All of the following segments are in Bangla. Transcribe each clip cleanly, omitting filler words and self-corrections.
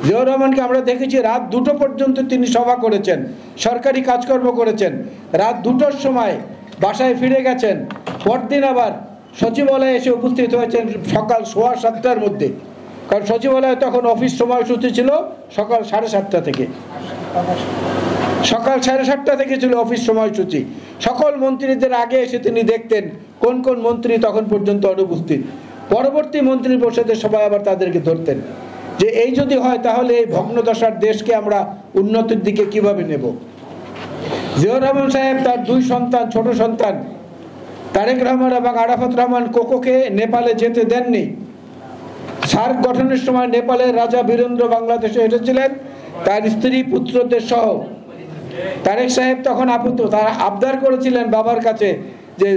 জিয়াউর রহমানকে আমরা দেখেছি রাত 2টো পর্যন্ত তিনি সভা করেছেন, সরকারি কাজকর্ম করেছেন। রাত 2টোর সময় বাসায় ফিরে গেছেন, পরদিন আবার সচিবালয়ে এসে উপস্থিত হয়েছেন সকাল 7:15টার মধ্যে, কারণ সচিবালয়ে তখন অফিস সময়সূচি ছিল সকাল 7:30টা থেকে, সকাল 7:30টা থেকে ছিল অফিস সময়সূচি। সকল মন্ত্রীদের আগে এসে তিনি দেখতেন কোন কোন মন্ত্রী তখন পর্যন্ত অনুপস্থিত। পরবর্তী মন্ত্রী পরিষদের সবাই আবার তাদেরকে ধরতেন যে এই যদি হয় তাহলে এই ভগ্নদশার দেশকে আমরা উন্নতির দিকে কিভাবে নেব। জিয়াউর রহমান সাহেব তার 2 সন্তান, ছোট সন্তান তারেক রহমান এবং আরাফাত রহমান কোকোকে নেপালে যেতে দেননি। সার্ক গঠনের সময় নেপালের রাজা বীরেন্দ্র বাংলাদেশে এসেছিলেন তার স্ত্রী পুত্রদের সহ। তারেক সাহেব তখন তারা আবদার করেছিলেন বাবার কাছে যে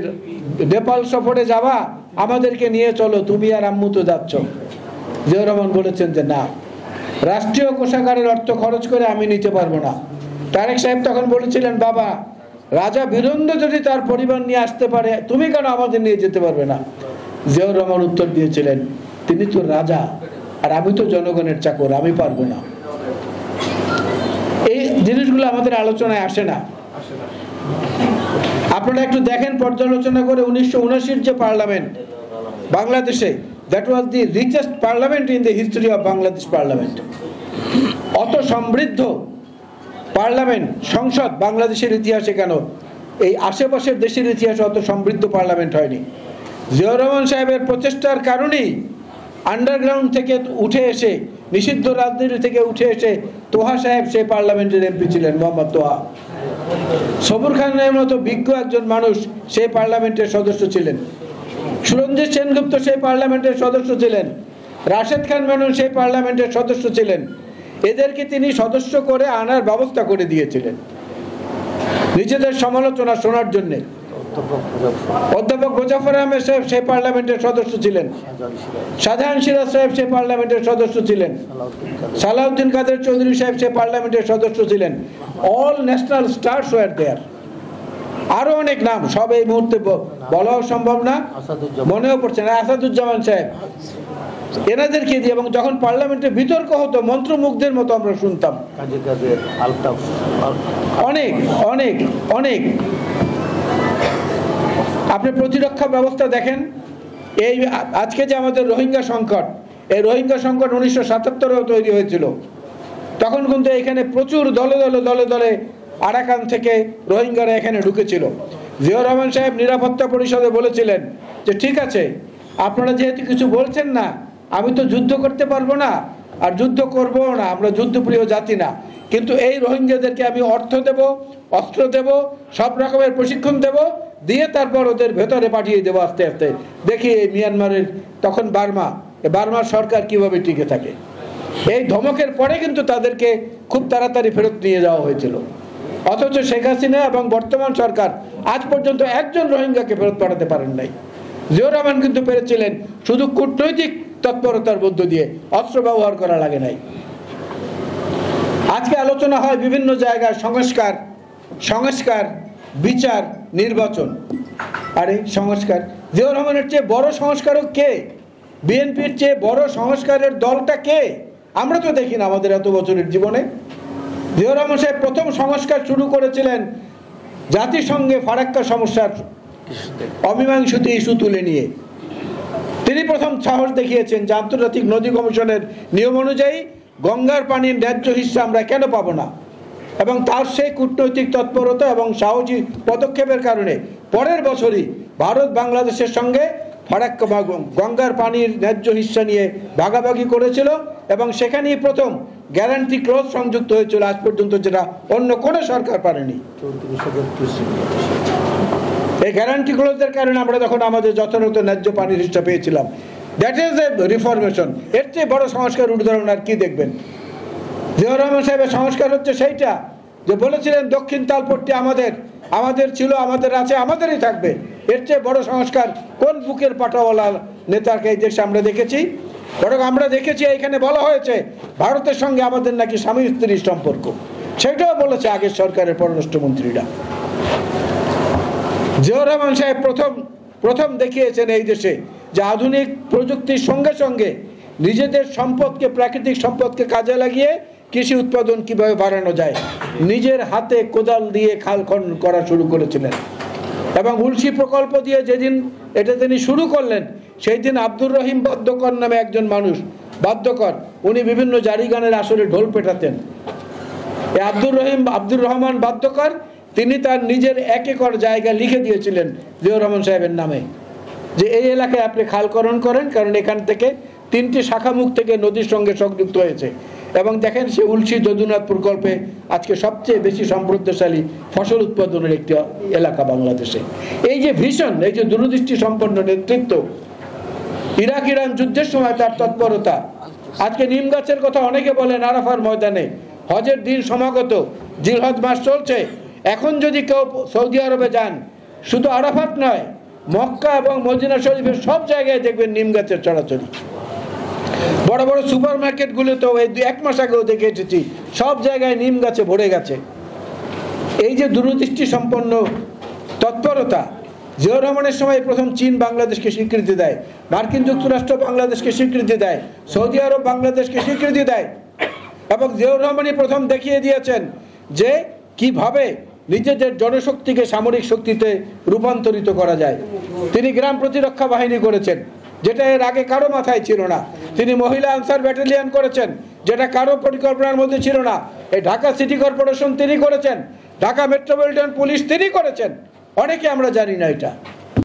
নেপাল সফরে যাওয়া, আমাদেরকে নিয়ে চলো, তুমি আর আম্মু তো যাচ্ছ। জিয়াউর রহমান বলেছেন যে না, রাষ্ট্রীয় কোষাগারের অর্থ খরচ করে আমি নিতে পারবো না। তারেক সাহেব তখন বলেছিলেন বাবা, রাজা বীরেন্দ্র যদি তার পরিবার নিয়ে আসতে পারে, তুমি কেন আমাদের নিয়ে যেতে পারবে না? জিয়াউর রহমান উত্তর দিয়েছিলেন, তিনি তো রাজা আর আমি তো জনগণের চাকর, আমি পারবো না। এই জিনিসগুলো আমাদের আলোচনায় আসে না। আপনারা একটু দেখেন, পর্যালোচনা করে 1979 যে পার্লামেন্ট বাংলাদেশে, that was the richest parliament in the history of Bangladesh parliament. অত সমৃদ্ধ পার্লামেন্ট, সংসদ বাংলাদেশের ইতিহাসে কেন এই আশেপাশের দেশের ইতিহাসে অত সমৃদ্ধ পার্লামেন্ট হয়নি। জিয়াউর রহমান সাহেবের প্রচেষ্টার কারণেই আন্ডারগ্রাউন্ড থেকে উঠে এসে, নিষিদ্ধ রাজনীতি থেকে উঠে এসে তোহা সাহেব সেই পার্লামেন্টের এমপি ছিলেন, মোহাম্মদ তোহা। সবুর খানের মতো বিজ্ঞ একজন মানুষ সেই পার্লামেন্টের সদস্য ছিলেন। সুরঞ্জিত সেনগুপ্ত সেই পার্লামেন্টের সদস্য ছিলেন। রাশেদ খান মেনন সেই পার্লামেন্টের সদস্য ছিলেন। এদেরকে তিনি সদস্য করে আনার ব্যবস্থা করে দিয়েছিলেন নিজেদের সমালোচনা শোনার জন্য। অধ্যাপক মুজাফফর আহমেদ সাহেব সেই পার্লামেন্টের সদস্য ছিলেন। শাহজাহান সিরাজ সাহেব সেই পার্লামেন্টের সদস্য ছিলেন। সালাউদ্দিন কাদের চৌধুরী সাহেব সেই পার্লামেন্টের সদস্য ছিলেন। অল ন্যাশনাল স্টারস ওয়্যার দেয়ার। আরো অনেক নাম, সব এই মুহূর্তে বলাও সম্ভব না, মনেও পড়ছে না। আসাদুজ্জামান সাহেব, এনাদেরকে দিয়ে, এবং যখন পার্লামেন্টে বিতর্ক হতো মন্ত্রমুগ্ধের মতো আমরা শুনতাম। অনেক অনেক অনেক। আপনি প্রতিরক্ষা ব্যবস্থা দেখেন, এই আজকে যে আমাদের রোহিঙ্গা সংকট, এই রোহিঙ্গা সংকট 1977-এও তৈরি হয়েছিল। তখন কিন্তু এখানে প্রচুর দলে দলে দলে দলে আরাকান থেকে রোহিঙ্গারা এখানে ঢুকেছিল। জিয়াউর রহমান সাহেব নিরাপত্তা পরিষদে বলেছিলেন যে ঠিক আছে, আপনারা যেহেতু কিছু বলছেন না, আমি তো যুদ্ধ করতে পারবো না আর যুদ্ধ করবো না, আমরা যুদ্ধপ্রিয় জাতি না, কিন্তু এই রোহিঙ্গাদেরকে আমি অর্থ দেব, অস্ত্র দেব, সব রকমের প্রশিক্ষণ দেব, দিয়ে তারপর ওদের ভেতরে পাঠিয়ে দেবো আস্তে আস্তে। দেখি এই মিয়ানমারের, তখন বার্মার সরকার কিভাবে টিকে থাকে। এই ধমকের পরে কিন্তু তাদেরকে খুব তাড়াতাড়ি ফেরত নিয়ে যাওয়া হয়েছিল। অথচ শেখ হাসিনা এবং বর্তমান সরকার আজ পর্যন্ত একজন রোহিঙ্গাকে ফেরত পাঠাতে পারেন নাই। জিয়াউর রহমান কিন্তু পেরেছিলেন শুধু কূটনৈতিক তৎপরতার মধ্য দিয়ে, অস্ত্র ব্যবহার করা লাগে নাই। আজকে আলোচনা হয় বিভিন্ন জায়গায় সংস্কার, বিচার, নির্বাচন। আরে সংস্কার, জিয়াউর রহমানের চেয়ে বড় সংস্কারক কে? বিএনপির চেয়ে বড় সংস্কারের দলটা কে? আমরা তো দেখি না আমাদের এত বছরের জীবনে। জিয়াউর রহমান সাহেব প্রথম সংস্কার শুরু করেছিলেন জাতিসংঘে ফারাক্কা সমস্যার অমীমাংসিত ইস্যু তুলে নিয়ে। তিনি প্রথম সাহস দেখিয়েছেন যে আন্তর্জাতিক নদী কমিশনের নিয়ম অনুযায়ী গঙ্গার পানির ন্যায্য হিস্সা আমরা কেন পাবো না, এবং তার সেই কূটনৈতিক তৎপরতা এবং সাহসী পদক্ষেপের কারণে পরের বছরই ভারত বাংলাদেশের সঙ্গে ফারাক্কা গঙ্গার পানির ন্যায্য হিস্সা নিয়ে ভাগাভাগি করেছিল, এবং সেখানেই প্রথম গ্যারান্টি ক্লজ সংযুক্ত হয়েছিল আজ পর্যন্ত, যেটা অন্য কোনো সরকার পারেনি। এই গ্যারান্টি ক্লজের কারণে আমরা তখন আমাদের যথাযথ ন্যায্য পানির হিস্সা পেয়েছিলাম। That is a reformation. এর চেয়ে বড় সংস্কার উদাহরণ আর কি দেখবেন? জিয়াউর রহমান সাহেবের সংস্কার হচ্ছে সেইটা যে বলেছিলেন দক্ষিণ তালপট্টি আমাদের ছিল, আমাদের আছে, আমাদেরই থাকবে। এর চেয়ে বড় সংস্কার কোন বুকের পাটাওয়ালা নেতাকে এই দেশে আমরা দেখেছি? বরং আমরা দেখেছি এখানে বলা হয়েছে ভারতের সঙ্গে আমাদের নাকি স্বামী স্ত্রীর সম্পর্ক, সেটাও বলেছে আগের সরকারের পররাষ্ট্রমন্ত্রীরা। জিয়াউর রহমান সাহেব প্রথম দেখিয়েছেন এই দেশে যে আধুনিক প্রযুক্তির সঙ্গে সঙ্গে নিজেদের সম্পদকে, প্রাকৃতিক সম্পদকে কাজে লাগিয়ে কৃষি উৎপাদন কিভাবে বাড়ানো যায়, নিজের হাতে কোদাল দিয়ে খাল খনন করা শুরু করেছিলেন। এবং উলসি প্রকল্প দিয়ে যেদিন এটা তিনি শুরু করলেন, সেই দিন আব্দুর রহিম বাদ্যকর নামে একজন মানুষ, বাদ্যকর, উনি বিভিন্ন জারি গানের আসরে ঢোল পেটাতেন। এই আব্দুর রহমান বাদ্যকর, তিনি তার নিজের 1 একর জায়গা লিখে দিয়েছিলেন জিয়াউর রহমান সাহেবের নামে, যে এই এলাকায় আপনি খাল খনন করেন, কারণ এখান থেকে 3টি শাখামুখ থেকে নদীর সঙ্গে সংযুক্ত হয়েছে। এবং দেখেন, সে উলসি যদুনাথ প্রকল্পে আজকে সবচেয়ে বেশি সমৃদ্ধশালী ফসল উৎপাদনের একটি এলাকা বাংলাদেশে। এই যে ভিশন, এই যে দূরদৃষ্টি সম্পন্ন নেতৃত্ব, ইরাক ইরান যুদ্ধের সময় তার তৎপরতা, আজকে নিম গাছের কথা অনেকে বলেন আরাফার ময়দানে, হজের দিন সমাগত, জিলহজ মাস চলছে, এখন যদি কেউ সৌদি আরবে যান, শুধু আরাফাত নয়, মক্কা এবং মদিনা শরীফের সব জায়গায় দেখবেন নিম গাছের ছড়াছড়ি। বড় বড় সুপার মার্কেটগুলোতেও এই 1 মাস আগেও দেখে এসেছি, সব জায়গায় নিম গাছে ভরে গেছে। এই যে দূরদৃষ্টি সম্পন্ন তৎপরতা, জিয়াউর রহমানের সময় প্রথম চীন বাংলাদেশকে স্বীকৃতি দেয়, মার্কিন যুক্তরাষ্ট্র বাংলাদেশকে স্বীকৃতি দেয়, সৌদি আরব বাংলাদেশকে স্বীকৃতি দেয়। এবং জিয়াউর রহমানই প্রথম দেখিয়ে দিয়েছেন যে কিভাবে নিজেদের জনশক্তিকে সামরিক শক্তিতে রূপান্তরিত করা যায়। তিনি গ্রাম প্রতিরক্ষা বাহিনী করেছেন, যেটা এর আগে কারো মাথায় ছিল না। তিনি মহিলা আনসার ব্যাটালিয়ন করেছেন, যেটা কারো পরিকল্পনার মধ্যে ছিল না। এই ঢাকা সিটি কর্পোরেশন তিনি করেছেন, ঢাকা মেট্রোপলিটন পুলিশ তিনি করেছেন, অনেকে আমরা জানি না এটা।